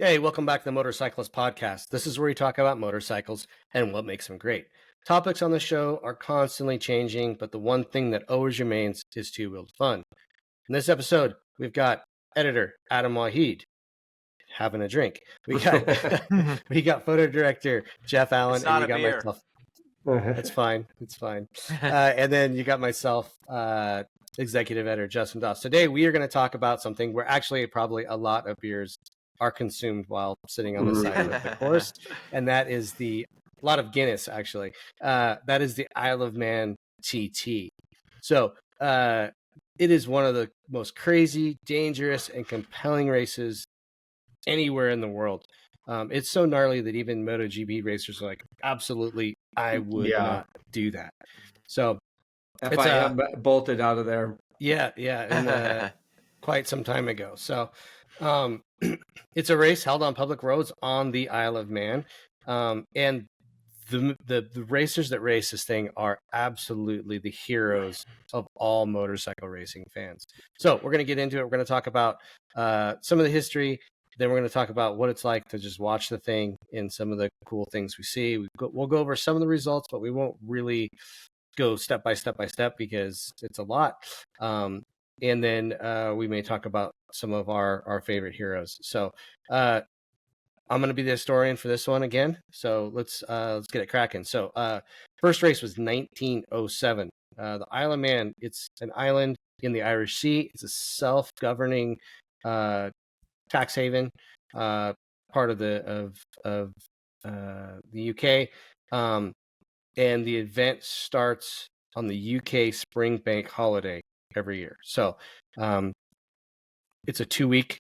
Hey, welcome back to the Motorcyclist Podcast. This is where we talk about motorcycles and what makes them great. Topics on the show are constantly changing, but the one thing that always remains is two-wheeled fun. In this episode, we've got editor Adam Wahid having a drink. We got photo director Jeff Allen, It's not and you got a beer. myself. It's fine. It's fine. And then you got myself, executive editor Justin Doss. Today we are going to talk about something where actually probably a lot of beers are consumed while sitting on the side of the course, and that is a lot of Guinness actually. That is the Isle of Man TT. So it is one of the most crazy, dangerous, and compelling races anywhere in the world. It's so gnarly that even MotoGP racers are like, absolutely, I would not do that. So FIM bolted out of there. Yeah, and quite some time ago. So it's a race held on public roads on the Isle of Man. And the racers that race this thing are absolutely the heroes of all motorcycle racing fans. So we're going to get into it. We're going to talk about some of the history. Then we're going to talk about what it's like to just watch the thing and some of the cool things we see. We'll go over some of the results, but we won't really go step by step because it's a lot. And then we may talk about some of our favorite heroes. So I'm going to be the historian for this one again. So let's get it cracking. So first race was 1907. The Isle of Man. It's an island in the Irish Sea. It's a self-governing tax haven, part of the UK. And the event starts on the UK spring bank holiday every year. So it's a 2-week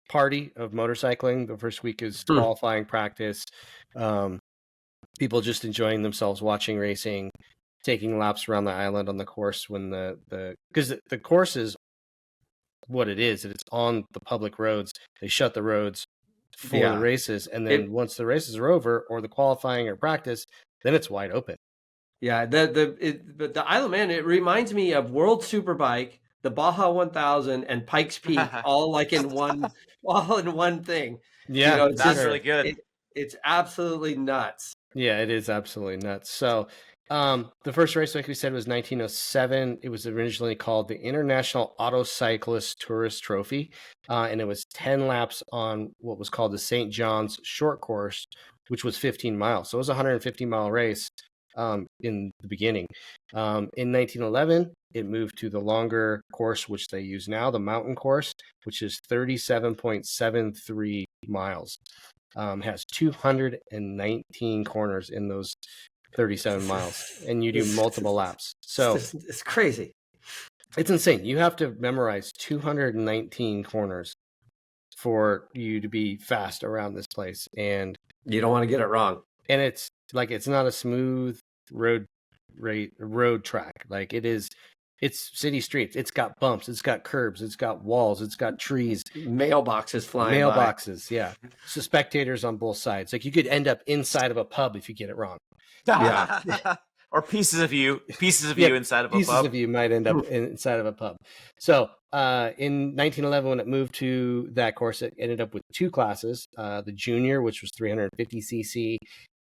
party of motorcycling. The first week is qualifying practice. People just enjoying themselves, watching racing, taking laps around the island on the course when because the course is what it is. It's on the public roads. They shut the roads for the races. And then once the races are over or the qualifying or practice, then it's wide open. Yeah, the Isle of Man, it reminds me of World Superbike, the Baja 1000, and Pikes Peak, all in one thing. Yeah, that's really good. It's absolutely nuts. Yeah, it is absolutely nuts. So the first race, like we said, was 1907. It was originally called the International Autocyclist Tourist Trophy, and it was 10 laps on what was called the St. John's Short Course, which was 15 miles. So it was a 150-mile race in the beginning. In 1911, it moved to the longer course, which they use now, the mountain course, which is 37.73 miles. Has 219 corners in those 37 miles, and you do multiple laps. So it's crazy. It's insane. You have to memorize 219 corners for you to be fast around this place, and you don't want to get it wrong. And it's not a smooth road track. Like it's city streets. It's got bumps. It's got curbs. It's got walls. It's got trees. Mailboxes flying by. Yeah. So spectators on both sides. Like you could end up inside of a pub if you get it wrong. Yeah. Or pieces of you inside of a pub. Pieces of you might end up inside of a pub. So in 1911, when it moved to that course, it ended up with two classes, the junior, which was 350 cc,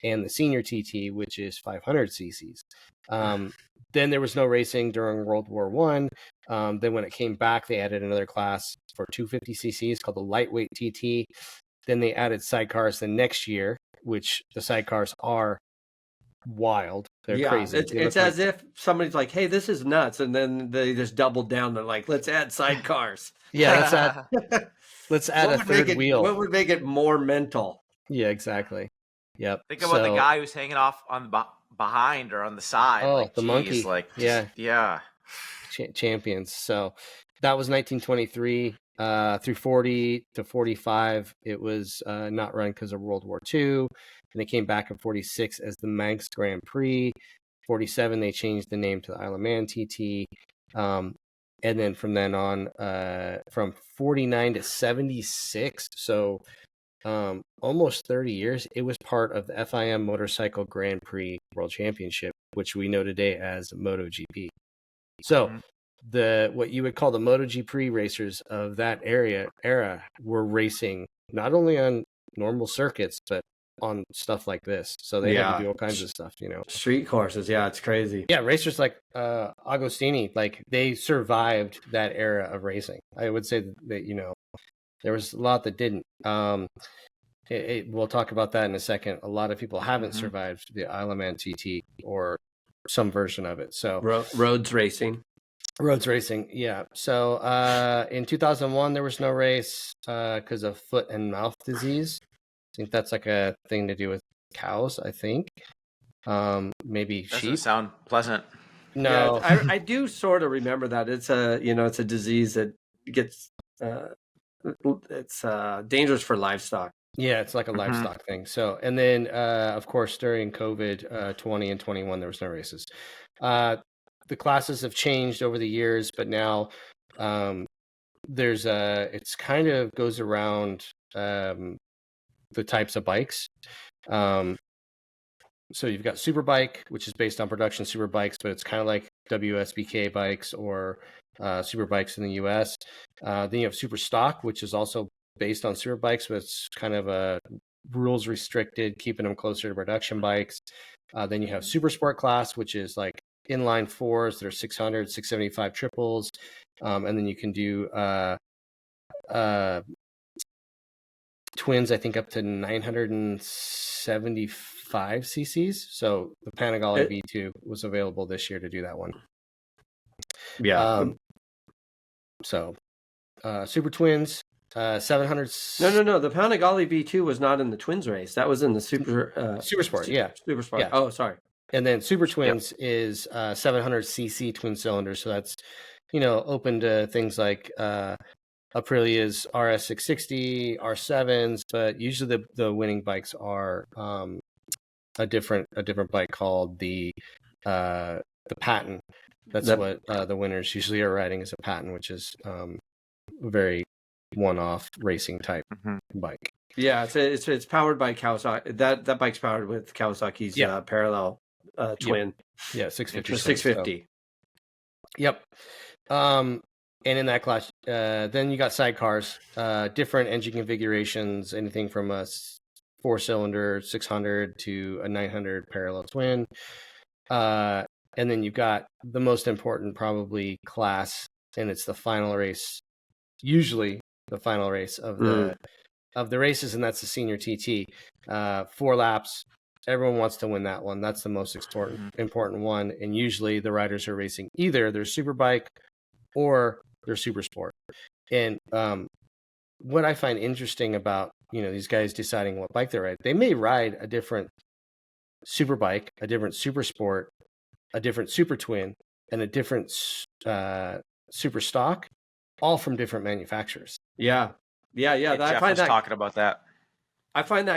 and the senior TT, which is 500 cc's. Then there was no racing during World War I. Then when it came back, they added another class for 250 cc's called the lightweight TT. Then they added sidecars the next year, which the sidecars are wild. They're crazy. It's as if somebody's like, hey, this is nuts. And then they just doubled down. They're like, let's add sidecars. Yeah, let's add a third wheel. What would make it more mental? Yeah, exactly. Yep. Think about the guy who's hanging off on the behind or on the side. Oh, the monkey. Yeah. Champions. So that was 1923 through 40 to 45. It was not run because of World War II. And they came back in 46 as the Manx Grand Prix. 47, they changed the name to the Isle of Man TT. And then from then on, from 49 to 76, so almost 30 years, it was part of the FIM Motorcycle Grand Prix World Championship, which we know today as MotoGP. So what you would call the MotoGP racers of that era were racing not only on normal circuits, but on stuff like this. So they had to do all kinds of stuff, Street courses, yeah, it's crazy. Yeah, racers like Agostini, like they survived that era of racing. I would say that there was a lot that didn't. We'll talk about that in a second. A lot of people haven't survived the Isle of Man TT or some version of it. So roads racing, yeah. So in 2001 there was no race because of foot and mouth disease. I think that's like a thing to do with cows, I think. Maybe Doesn't sheep. sound pleasant. No, yeah, I do sort of remember that. It's it's a disease that gets it's dangerous for livestock. Yeah, it's like a livestock thing. So, and then of course during COVID 20 and 21 there was no races. The classes have changed over the years, but now there's it's kind of goes around the types of bikes. So you've got Superbike, which is based on production Superbikes, but it's kind of like WSBK bikes or Superbikes in the US. Then you have Super Stock, which is also based on Superbikes, but it's kind of a rules restricted, keeping them closer to production bikes. Then you have Super Sport class, which is like inline fours that are 600, 675 triples. And then you can do twins, I think up to 975 cc's. So the Panigale V2 was available this year to do that one. Yeah. So Super Twins, 700. No. The Panigale V2 was not in the Twins race. That was in the Super Sport. Yeah. Super Sport. Yeah. Oh, sorry. And then Super Twins is 700 cc twin cylinders. So that's, open to things like Aprilia's RS660, R7s, but usually the winning bikes are a different bike called the Patent. That's what the winners usually are riding, is a Patent, which is a very one-off racing type bike. Yeah, it's powered by Kawasaki. That bike's powered with Kawasaki's parallel twin. Yeah, 650. 650. So. Yep. And in that class, then you got sidecars, different engine configurations, anything from a 4-cylinder 600 to a 900 parallel twin. And then you've got the most important probably class, and it's the final race, usually the final race of the races, and that's the senior TT. 4 laps. Everyone wants to win that one. That's the most important one. And usually the riders are racing either their Superbike or their Super Sport. And what I find interesting about these guys deciding what bike they ride, they may ride a different Superbike, a different Super Sport, a different Super Twin, and a different Super Stock, all from different manufacturers. Yeah. Jeff was talking about that. I find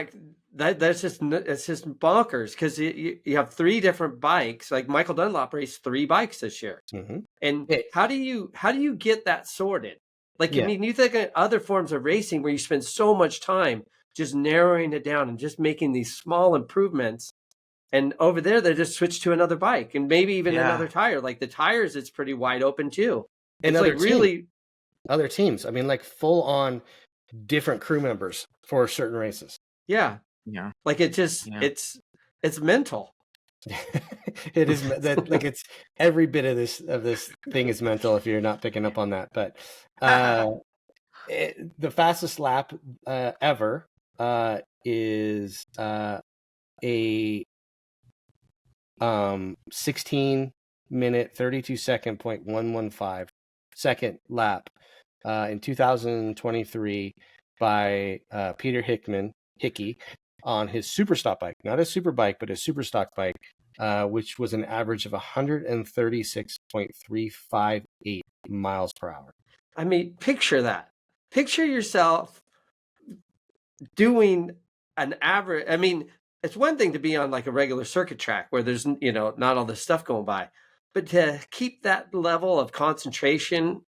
that's just bonkers, because you have 3 different bikes. Like Michael Dunlop raced 3 bikes this year, and how do you get that sorted? Like, I mean, you think of other forms of racing where you spend so much time just narrowing it down and just making these small improvements, and over there they just switch to another bike and maybe even another tire. Like the tires, it's pretty wide open too. And it's other teams. I mean, like full on different crew members for certain races. Yeah. Like it just it's mental. It is that, like, it's every bit of this thing is mental if you're not picking up on that. But the fastest lap ever is a 16-minute 32-second 0.115 second lap in 2023 by Peter Hickey on his Superstock bike, not a Superbike, but a Superstock bike, which was an average of 136.358 miles per hour. I mean, picture that. Picture yourself doing an average. I mean, it's one thing to be on like a regular circuit track where there's, not all this stuff going by, but to keep that level of concentration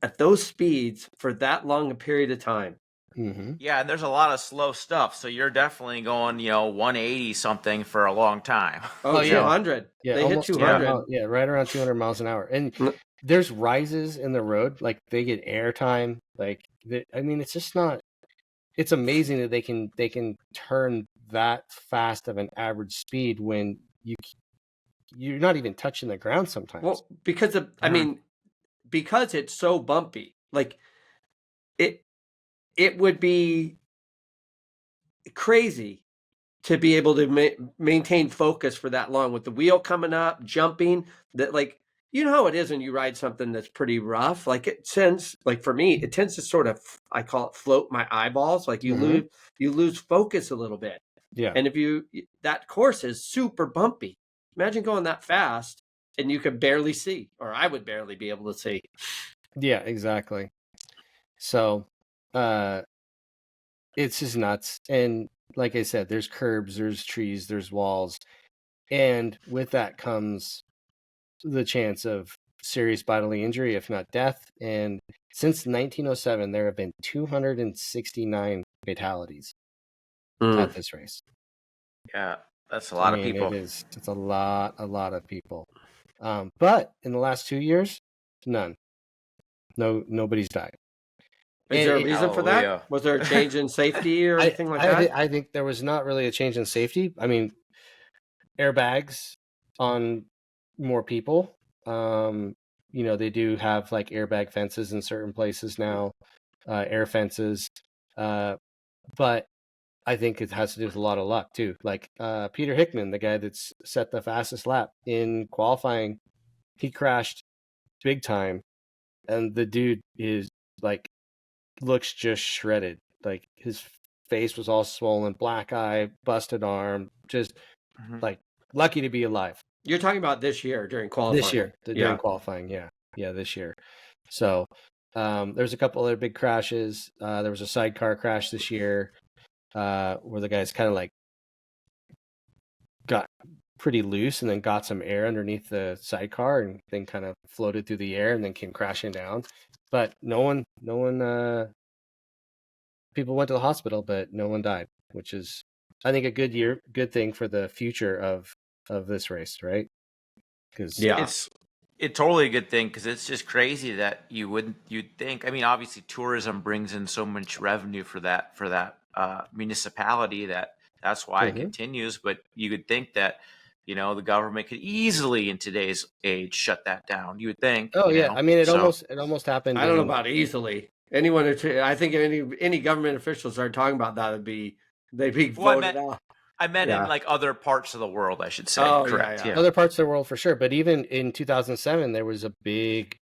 at those speeds for that long a period of time. Yeah, and there's a lot of slow stuff, so you're definitely going, 180 something for a long time. Oh, 200. Yeah, they hit 200. Yeah, right around 200 miles an hour. And there's rises in the road, like they get air time. Like, I mean, it's just not. it's amazing that they can turn that fast of an average speed when you're not even touching the ground sometimes. Well, because I mean, because it's so bumpy, like it would be crazy to be able to maintain focus for that long with the wheel coming up, jumping. That, like, you know how it is when you ride something that's pretty rough. Like, it tends, like for me, it tends to sort of, I call it float my eyeballs. Like you lose focus a little bit. Yeah. And that course is super bumpy. Imagine going that fast and you could barely see, or I would barely be able to see. Yeah, exactly. So, it's just nuts. And like I said, there's curbs, there's trees, there's walls. And with that comes the chance of serious bodily injury, if not death. And since 1907, there have been 269 fatalities at this race. Yeah, that's a lot of people. It's a lot of people. But in the last 2 years, none. Nobody's died. Is there a reason for that? Was there a change in safety or anything like that? I think there was not really a change in safety. I mean, airbags on more people. They do have like airbag fences in certain places now, air fences. But I think it has to do with a lot of luck too. Like Peter Hickman, the guy that's set the fastest lap in qualifying, he crashed big time, and the dude is like looks just shredded. Like his face was all swollen, black eye, busted arm, just like lucky to be alive. You're talking about this year during qualifying. This year during qualifying, yeah, this year. So there's a couple other big crashes. There was a sidecar crash this year where the guys kind of like got pretty loose and then got some air underneath the sidecar and then kind of floated through the air and then came crashing down. But no one people went to the hospital, but no one died, which is, I think, a good thing for the future of this race, right? Because it's totally a good thing, because it's just crazy that you'd think. I mean, obviously, tourism brings in so much revenue for that municipality that's why it continues. But you could think that the government could easily, in today's age, shut that down. You would think. Oh yeah, I mean, it almost happened. I don't know about easily. I think any government officials start talking about that, they'd be voted out. I meant in like other parts of the world, I should say. Oh, correct. Yeah. Other parts of the world for sure. But even in 2007, there was a big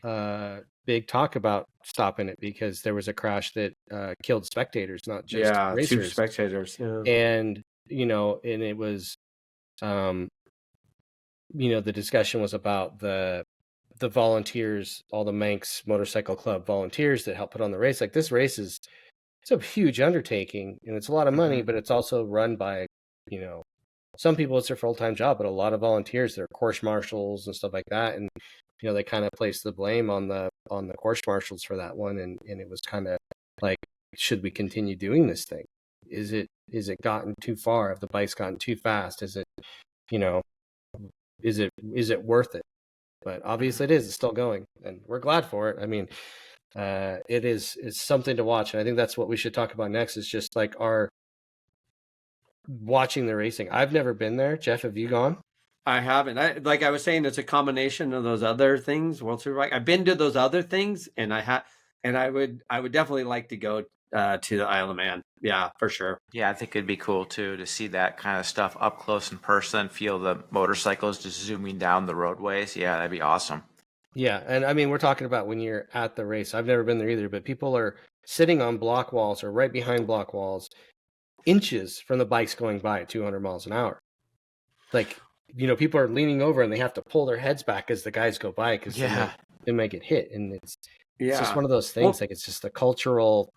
talk about stopping it because there was a crash that killed spectators, not just racers. 2 spectators. Yeah. And and it was, the discussion was about the volunteers, all the Manx Motorcycle Club volunteers that help put on the race. Like, this race it's a huge undertaking and it's a lot of money, but it's also run by, some people it's their full-time job, but a lot of volunteers, they're course marshals and stuff like that. And, they kind of place the blame on the course marshals for that one. And it was kind of like, should we continue doing this thing? Is it gotten too far? Have the bikes gotten too fast? Is it, is it worth it? But obviously it is. It's still going, and we're glad for it. I mean, it's something to watch, and I think that's what we should talk about next. Is just like our watching the racing. I've never been there. Jeff, have you gone? I haven't. I was saying, it's a combination of those other things. World Superbike. I've been to those other things, and I would definitely like to go to the Isle of Man. Yeah, for sure. Yeah, I think it'd be cool too to see that kind of stuff up close in person, feel the motorcycles just zooming down the roadways. Yeah, that'd be awesome. Yeah, and I mean, we're talking about when you're at the race. I've never been there either, but people are sitting on block walls or right behind block walls, inches from the bikes going by at 200 miles an hour. Like, people are leaning over and they have to pull their heads back as the guys go by because they might get hit. And it's just one of those things. Like, it's just a cultural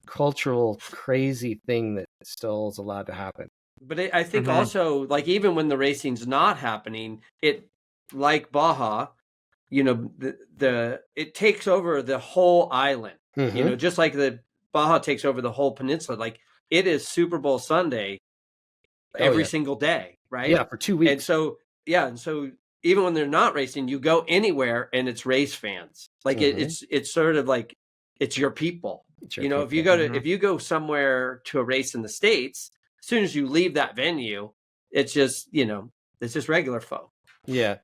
crazy thing that still is allowed to happen. But I think also, like, even when the racing's not happening, it, like Baja, it takes over the whole island. Just like the Baja takes over the whole peninsula. Like, it is Super Bowl Sunday every single day, right? Yeah, for 2 weeks. And so even when they're not racing, you go anywhere and it's race fans. Like, it's sort of like, it's your people. You know, if you go somewhere to a race in the States, as soon as you leave that venue, it's just, you know, it's just regular folk. Yeah.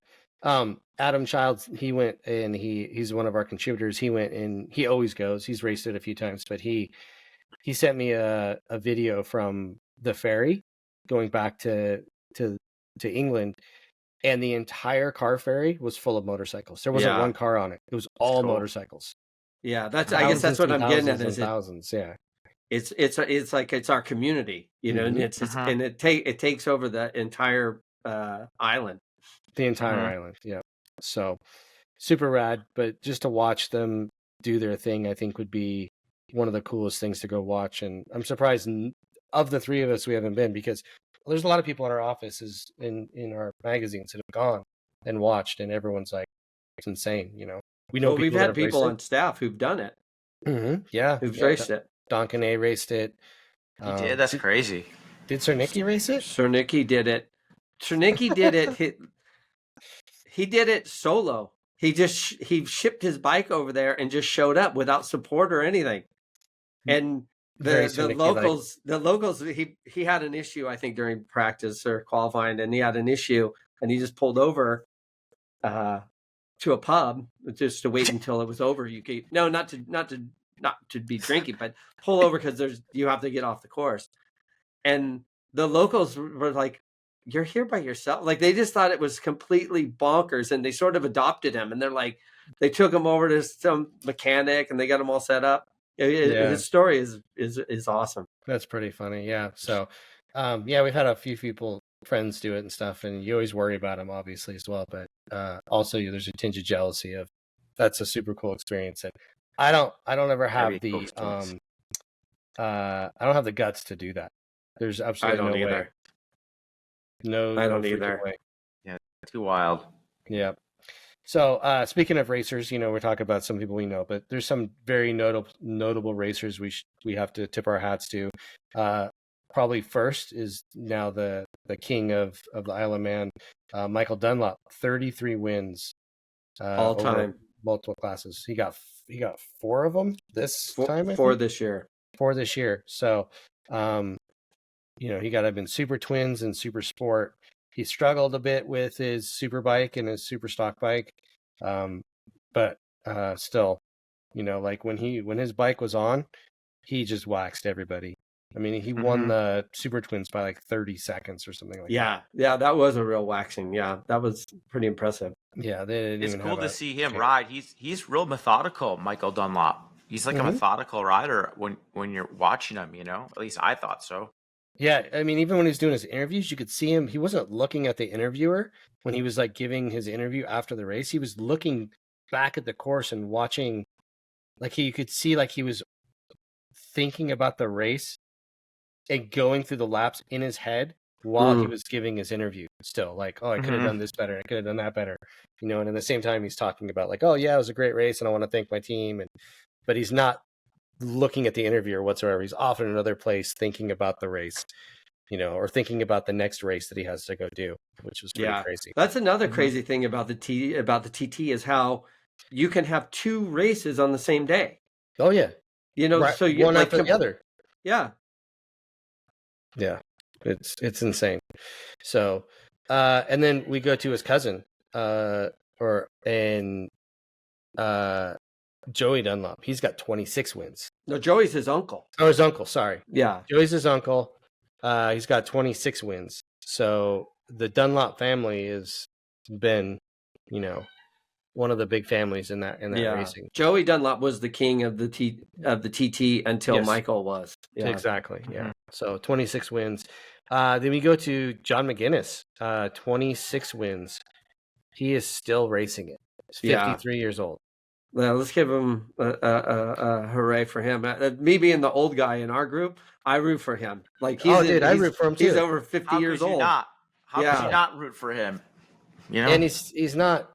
Adam Childs, he went and he's one of our contributors. He went and he always goes. He's raced it a few times, but he sent me a video from the ferry going back to England, and the entire car ferry was full of motorcycles. There wasn't one car on it. It was all motorcycles. Yeah, I guess that's what I'm getting at. Is thousands, yeah. It's like it's our community, you know, and and it takes over the entire island. The entire island, yeah. So super rad, but just to watch them do their thing, I think would be one of the coolest things to go watch. And I'm surprised of the three of us we haven't been, because there's a lot of people in our offices in our magazines that have gone and watched, and everyone's like, it's insane, you know. We've had people on staff who've done it. Yeah, who've raced it. Donkin A raced it. He did. That's crazy. Did Sir Nicky race it? Sir Nicky did it. Sir Nicky did it. He did it solo. He shipped his bike over there and just showed up without support or anything. And the locals, he had an issue, I think, during practice or qualifying, and he had an issue, and he just pulled over to a pub just to wait until it was over. Not to be drinking, but pull over because you have to get off the course. And the locals were like, "You're here by yourself." Like, they just thought it was completely bonkers, and they sort of adopted him. And they're like, they took him over to some mechanic, and they got him all set up. His story is awesome. That's pretty funny. Yeah. So, we've had a few friends do it and stuff, and you always worry about them, obviously, as well. But also, there's a tinge of jealousy of that's a super cool experience, and I don't ever have I don't have the guts to do that. There's absolutely no way. No, I don't either. Way. Yeah, too wild. Yeah. So speaking of racers, you know, we're talking about some people we know, but there's some very notable racers we have to tip our hats to. Probably first is now the king of the Isle of Man, Michael Dunlop, 33 wins all time, multiple classes. He got 4 of them this time. 4 this year. 4 this year. So, you know, he got up in Super Twins and Super Sport. He struggled a bit with his Superbike and his Super Stock bike, but still, you know, like when his bike was on, he just waxed everybody. I mean, he won the Super Twins by like 30 seconds or something like that. Yeah, that was a real waxing. Yeah, that was pretty impressive. Yeah, it's cool to see him ride. He's real methodical, Michael Dunlop. He's like a methodical rider when you're watching him, you know? At least I thought so. Yeah, I mean, even when he was doing his interviews, you could see him. He wasn't looking at the interviewer when he was like giving his interview after the race. He was looking back at the course and watching, like you could see like he was thinking about the race and going through the laps in his head while he was giving his interview. Still, like, oh, I could have done this better. I could have done that better. You know, and at the same time, he's talking about like, oh yeah, it was a great race, and I want to thank my team. But he's not looking at the interviewer whatsoever. He's off in another place thinking about the race, you know, or thinking about the next race that he has to go do, which was pretty crazy. That's another crazy thing about the TT is how you can have 2 races on the same day. Oh yeah. You know, so you one after the other. Yeah. Yeah. It's insane. So and then we go to his cousin, Joey Dunlop. He's got 26 wins. No, Joey's his uncle. Oh, his uncle. Sorry. Yeah. Joey's his uncle. He's got 26 wins. So the Dunlop family has been, you know, one of the big families in that racing. Joey Dunlop was the king of the TT until Michael was. Yeah. Exactly. Yeah. So 26 wins. Then we go to John McGuinness, 26 wins. He is still racing it. He's 53 years old. Well, let's give him a hooray for him. Me being the old guy in our group, I root for him. Like I root for him too. He's over 50 years old. How could you not root for him? You know, and he's not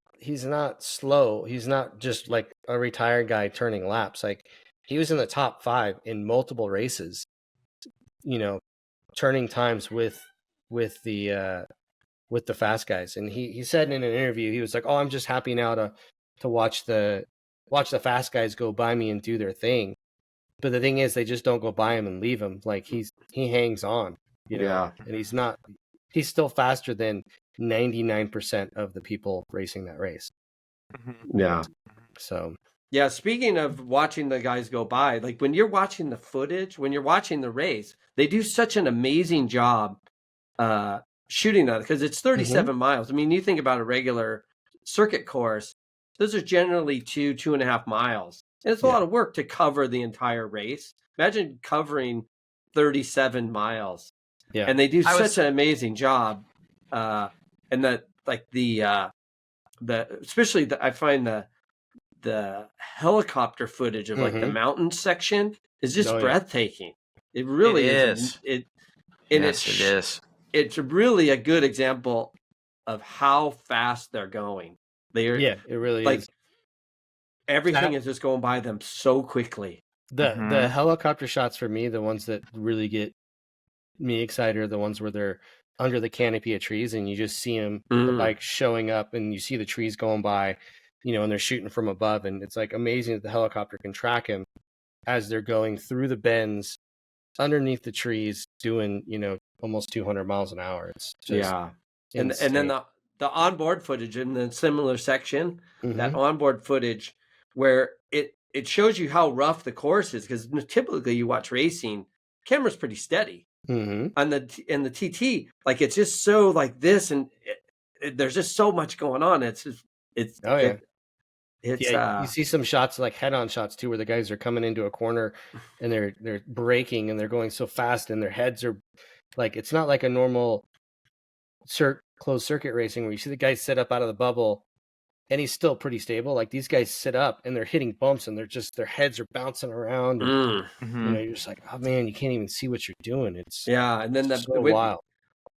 slow. He's not just like a retired guy turning laps. Like he was in the top 5 in multiple races. You know, turning times with the fast guys. And he said in an interview, he was like, "Oh, I'm just happy now to watch the fast guys go by me and do their thing." But the thing is, they just don't go by him and leave him. Like he hangs on, Yeah. and he's still faster than 99% of the people racing that race. Yeah. So. Yeah, speaking of watching the guys go by, like when you're watching the footage, when you're watching the race, they do such an amazing job shooting that because it's 37 miles. I mean, you think about a regular circuit course, those are generally 2.5 miles. And it's a lot of work to cover the entire race. Imagine covering 37 miles. Yeah. And they do such an amazing job. And that, like especially I find the helicopter footage of like the mountain section is just breathtaking. It really is. It is. It's really a good example of how fast they're going. It really is. Everything is just going by them so quickly. The helicopter shots for me, the ones that really get me excited are the ones where they're under the canopy of trees and you just see them, the bike showing up and you see the trees going by, and they're shooting from above. And it's like amazing that the helicopter can track him as they're going through the bends underneath the trees doing, almost 200 miles an hour. It's just and then the onboard footage in the similar section, that onboard footage where it shows you how rough the course is, because typically you watch racing, camera's pretty steady. In the TT, like it's just so like this, and there's just so much going on. You see some shots like head-on shots too, where the guys are coming into a corner and they're braking and they're going so fast and their heads are like, it's not like a normal closed circuit racing where you see the guys sit up out of the bubble and he's still pretty stable. Like these guys sit up and they're hitting bumps and their heads are bouncing around. And, you're just like, oh man, you can't even see what you're doing. It's and then wild.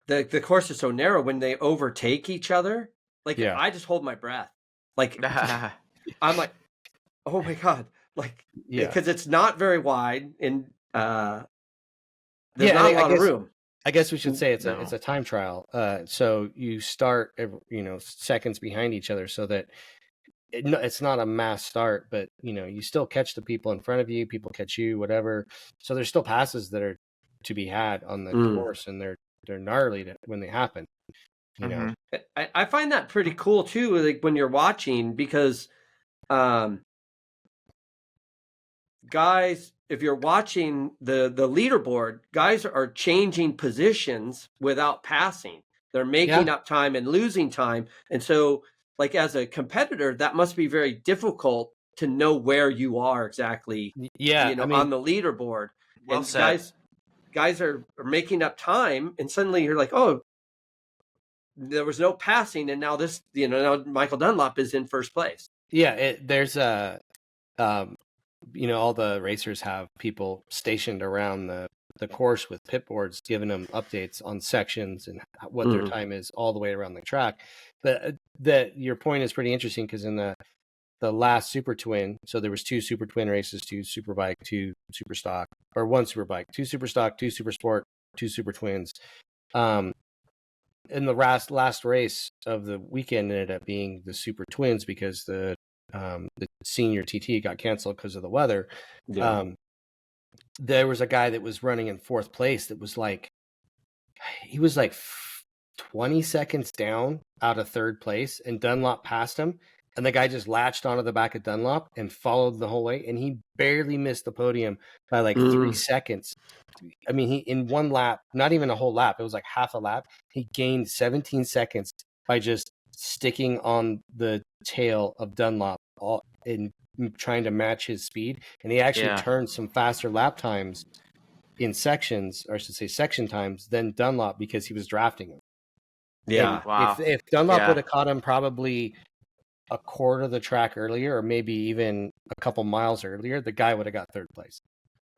The course is so narrow when they overtake each other. Like I just hold my breath. Like I'm like, oh my God. Like, because it's not very wide and there's not a lot of room. I guess we should say it's a time trial. So you start, seconds behind each other, so that it's not a mass start, but you still catch the people in front of you, people catch you, whatever. So there's still passes that are to be had on the course, and they're gnarly when they happen. I find that pretty cool too, like when you're watching, because guys, if you're watching the leaderboard, guys are changing positions without passing. They're making up time and losing time. And so, like, as a competitor, that must be very difficult to know where you are exactly, on the leaderboard. Well and said. Guys are making up time, and suddenly you're like, oh, there was no passing, and now this, now Michael Dunlop is in first place. There's all the racers have people stationed around the course with pit boards, giving them updates on sections and what their time is all the way around the track. But your point is pretty interesting, because in the last Super Twin, so there was 2 Super Twin races, 2 Superbike, 2 Super Stock, or 1 Superbike, 2 Super Stock, 2 Super Sport, 2 Super Twins. In the last race of the weekend ended up being the Super Twins, because the senior TT got canceled because of the weather. There was a guy that was running in 4th place that was like, he was like 20 seconds down out of 3rd place, and Dunlop passed him, and the guy just latched onto the back of Dunlop and followed the whole way, and he barely missed the podium by like 3 seconds. I mean, he, in one lap, not even a whole lap, it was like half a lap, he gained 17 seconds by just sticking on the tail of Dunlop in trying to match his speed. And he actually turned some faster lap times in sections, or I should say section times, than Dunlop, because he was drafting him. Yeah. Wow. If Dunlop would have caught him probably a quarter of the track earlier, or maybe even a couple miles earlier, the guy would have got 3rd place.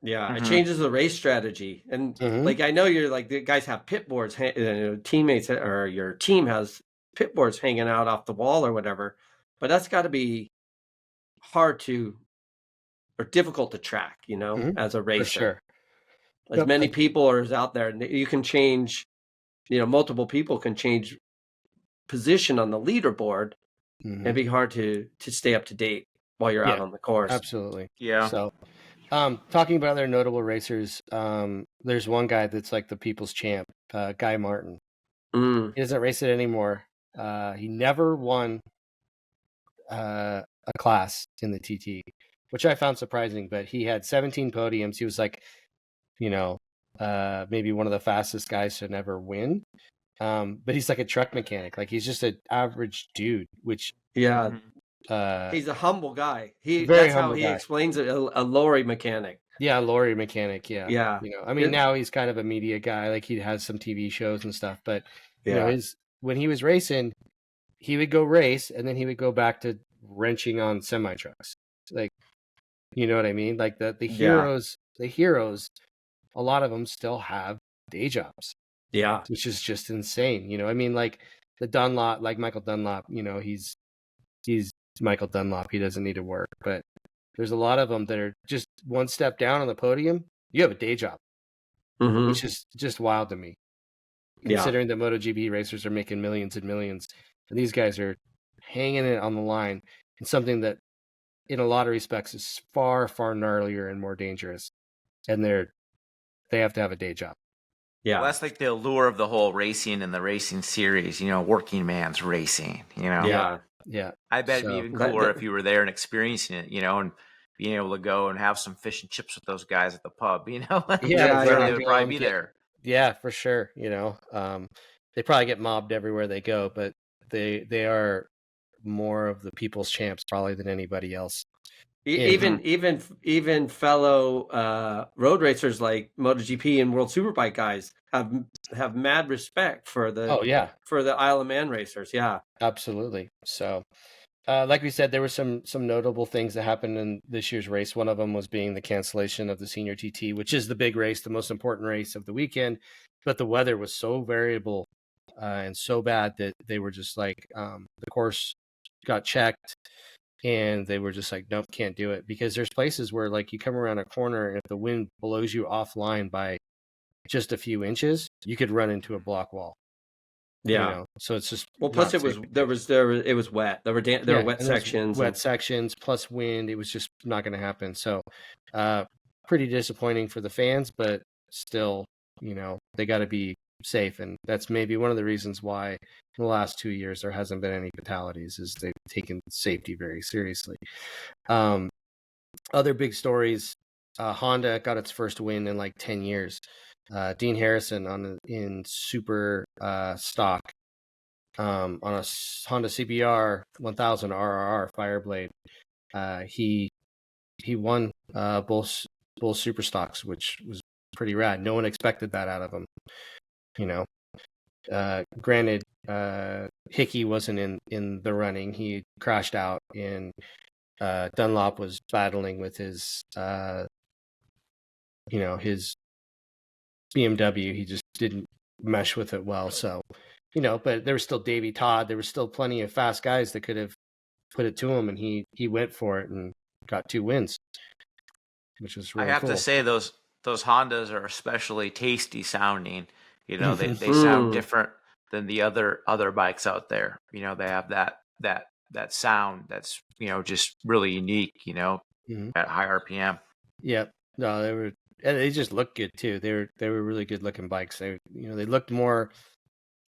Yeah, it changes the race strategy. And like, I know you're like, the guys have pit boards, teammates, or your team has pit boards hanging out off the wall or whatever, but that's got to be hard or difficult to track, as a racer. For sure. As many people are out there, and you can change, multiple people can change position on the leaderboard. It'd be hard to stay up to date while you're out on the course. Absolutely. Yeah. So, Talking about other notable racers, there's one guy that's like the people's champ, Guy Martin. He doesn't race it anymore. He never won a class in the TT, which I found surprising, but he had 17 podiums. He was like, maybe one of the fastest guys to never win. But he's like a truck mechanic. Like he's just an average dude, which he's a humble guy. That's how he explains it, a lorry mechanic. Yeah, lorry mechanic. Yeah. Yeah. Now he's kind of a media guy. Like he has some TV shows and stuff, but when he was racing, he would go race and then he would go back to wrenching on semi trucks. Like, you know what I mean? Like the heroes, a lot of them still have day jobs. Yeah. Which is just insane. Like the Dunlop, like Michael Dunlop, he's Michael Dunlop. He doesn't need to work, but there's a lot of them that are just one step down on the podium. You have a day job, which is just wild to me. Considering that MotoGP racers are making millions and millions, and these guys are hanging it on the line in something that, in a lot of respects, is far, far gnarlier and more dangerous. And they have to have a day job. Yeah, well, that's like the allure of the whole racing and the racing series. Working man's racing. Yeah. I bet it'd be even cooler if you were there and exexperiencing it. And being able to go and have some fish and chips with those guys at the pub. Yeah, they would probably be there. Yeah, for sure. They probably get mobbed everywhere they go, but they are more of the people's champs probably than anybody else. Even fellow road racers like MotoGP and World Superbike guys have mad respect for the for the Isle of Man racers. Yeah, absolutely. So, like we said, there were some notable things that happened in this year's race. One of them was being the cancellation of the Senior TT, which is the big race, the most important race of the weekend. But the weather was so variable and so bad that they were just like, the course got checked and they were just like, nope, can't do it. Because there's places where like you come around a corner and if the wind blows you offline by just a few inches, you could run into a block wall. Yeah. So it's just plus it was wet. There were wet sections. Wet sections plus wind. It was just not going to happen. So pretty disappointing for the fans, but still, they got to be safe, and that's maybe one of the reasons why in the last 2 years there hasn't been any fatalities, is they've taken safety very seriously. Other big stories, Honda got its first win in like 10 years. Dean Harrison in super stock on a Honda CBR 1000 RRR Fireblade. He won both super stocks, which was pretty rad. No one expected that out of him. Granted, Hickey wasn't in the running. He crashed out, and Dunlop was battling with his his BMW. He just didn't mesh with it well. So, but there was still Davey Todd. There was still plenty of fast guys that could have put it to him, and he went for it and got 2 wins, which was really cool. I have to say those Hondas are especially tasty sounding. They sound different than the other bikes out there. They have that sound that's just really unique. At high RPM. Yep. No, they just look good too. They were really good looking bikes. They looked more.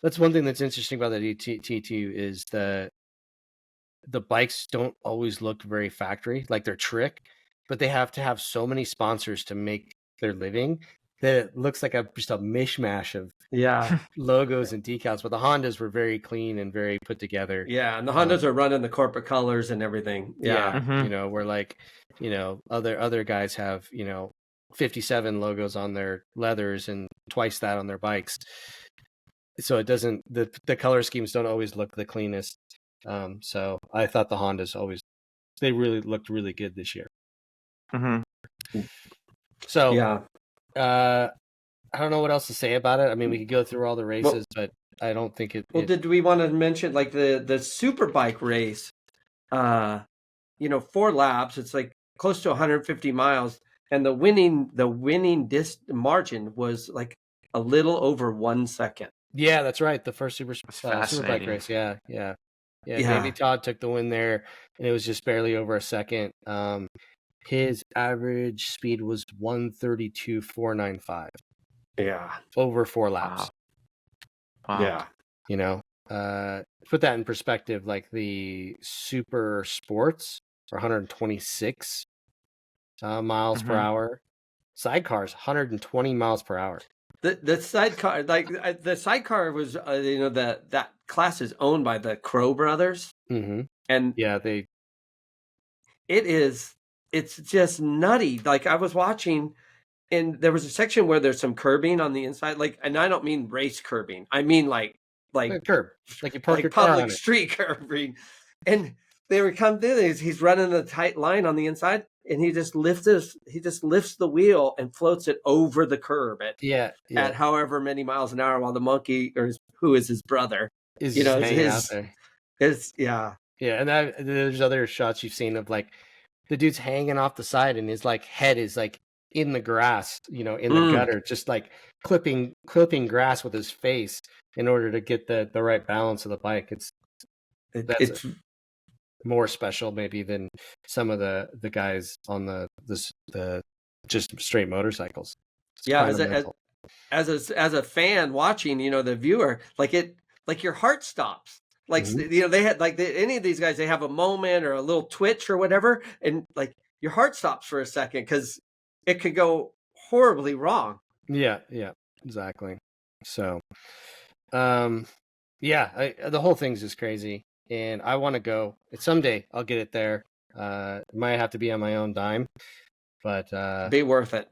That's one thing that's interesting about the T2 is the bikes don't always look very factory, like they're trick, but they have to have so many sponsors to make their living that it looks like just a mishmash of logos and decals. But the Hondas were very clean and very put together. Yeah, and the Hondas are running the corporate colors and everything. Yeah. Where like, other guys have, 57 logos on their leathers and twice that on their bikes. So it doesn't, the color schemes don't always look the cleanest. So I thought the Hondas they really looked really good this year. So yeah. I don't know what else to say about it. I mean, we could go through all the races, but I don't think it. Well, did we want to mention like the Superbike race? 4 laps. It's like close to 150 miles, and the winning margin was like a little over 1 second. Yeah, that's right. The first Superbike race. Yeah. Davey Todd took the win there, and it was just barely over a second. his average speed was 132.495. Yeah. Over 4 laps. Wow. Yeah. You know, put that in perspective, like the super sports are 126 miles per hour. Sidecars 120 miles per hour. The sidecar, like the sidecar was, that class is owned by the Crow brothers, Mm-hmm. and yeah, it's just nutty. Like I was watching, and there was a section where there's some curbing on the inside, like, and I don't mean race curbing, I mean like curb, like you park like your car public on it. street curbing, and they would come through. He's running a tight line on the inside, and he just lifts the wheel and floats it over the curb at however many miles an hour, while the monkey, or who is his brother, is hanging out there. Yeah, and there's other shots you've seen of like the dude's hanging off the side, and his like head is like in the grass, in the gutter, just like clipping grass with his face in order to get the right balance of the bike. It's more special maybe than some of the guys on the just straight motorcycles. As a fan watching, the viewer, like your heart stops. Like, they had any of these guys, they have a moment or a little twitch or whatever, and like your heart stops for a second because it could go horribly wrong. Yeah, exactly. So, the whole thing's just crazy, and I want to go. Someday I'll get it there. It might have to be on my own dime, but be worth it.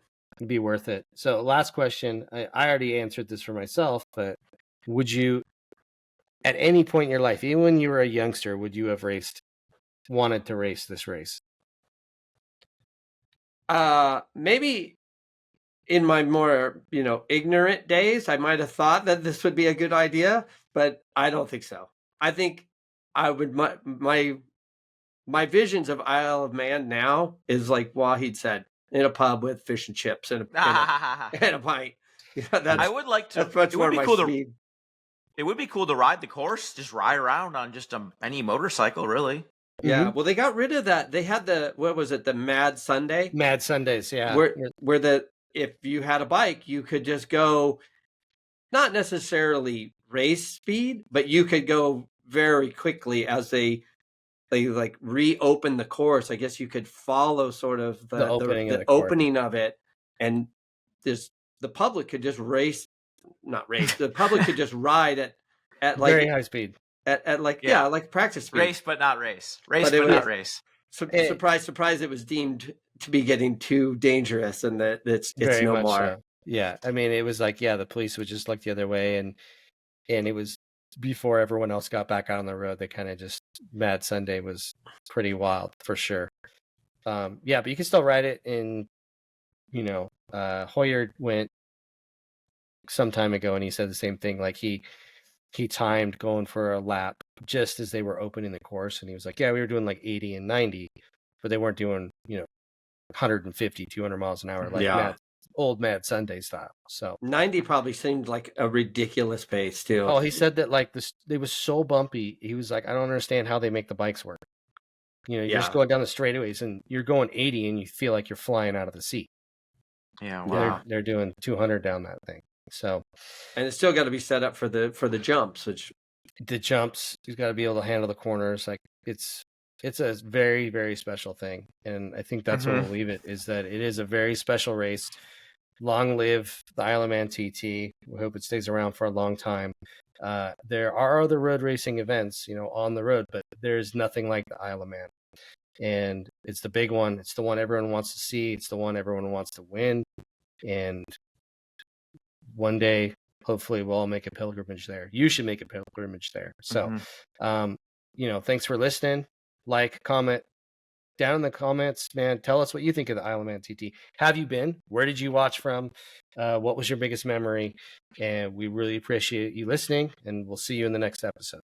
Be worth it. So, last question. I already answered this for myself, but would you, at any point in your life, even when you were a youngster, would you have wanted to race this race? Maybe in my more, ignorant days, I might have thought that this would be a good idea, but I don't think so. I think I would, my visions of Isle of Man now is like Wahid said, in a pub with fish and chips and a pint. I would like to. That's much more my speed. It would be cool to ride the course, just ride around on just any motorcycle, really. Yeah, well, they got rid of that. They had the Mad Sunday? Mad Sundays, yeah. Where if you had a bike, you could just go, not necessarily race speed, but you could go very quickly as they like reopen the course. I guess you could follow sort of the opening of it, and the public could just the public could just ride at like very high speed. At like practice speed. Race but not race. Race but not race. Surprise, surprise! It was deemed to be getting too dangerous, and that it's no more. So. Yeah, I mean, it was like the police would just look the other way, and it was before everyone else got back out on the road. They kind of just Mad Sunday was pretty wild for sure. But you can still ride it in. Hoyer went some time ago, and he said the same thing. Like he timed going for a lap just as they were opening the course, and he was like, we were doing like 80 and 90, but they weren't doing 150 200 miles an hour like old Mad Sunday style. So 90 probably seemed like a ridiculous pace too. Oh, he said that like it was so bumpy. He was like, I don't understand how they make the bikes work. You're just going down the straightaways and you're going 80 and you feel like you're flying out of the seat. Yeah, wow. They're doing 200 down that thing. So, and it's still got to be set up for the jumps, which the jumps, he's got to be able to handle the corners. Like it's a very, very special thing. And I think that's where we'll leave it, is that it is a very special race. Long live the Isle of Man TT. We hope it stays around for a long time. There are other road racing events, on the road, but there's nothing like the Isle of Man. And it's the big one. It's the one everyone wants to see. It's the one everyone wants to win. And one day, hopefully, we'll all make a pilgrimage there. You should make a pilgrimage there. So, thanks for listening. Like, comment down in the comments, man. Tell us what you think of the Isle of Man TT. Have you been? Where did you watch from? What was your biggest memory? And we really appreciate you listening, and we'll see you in the next episode.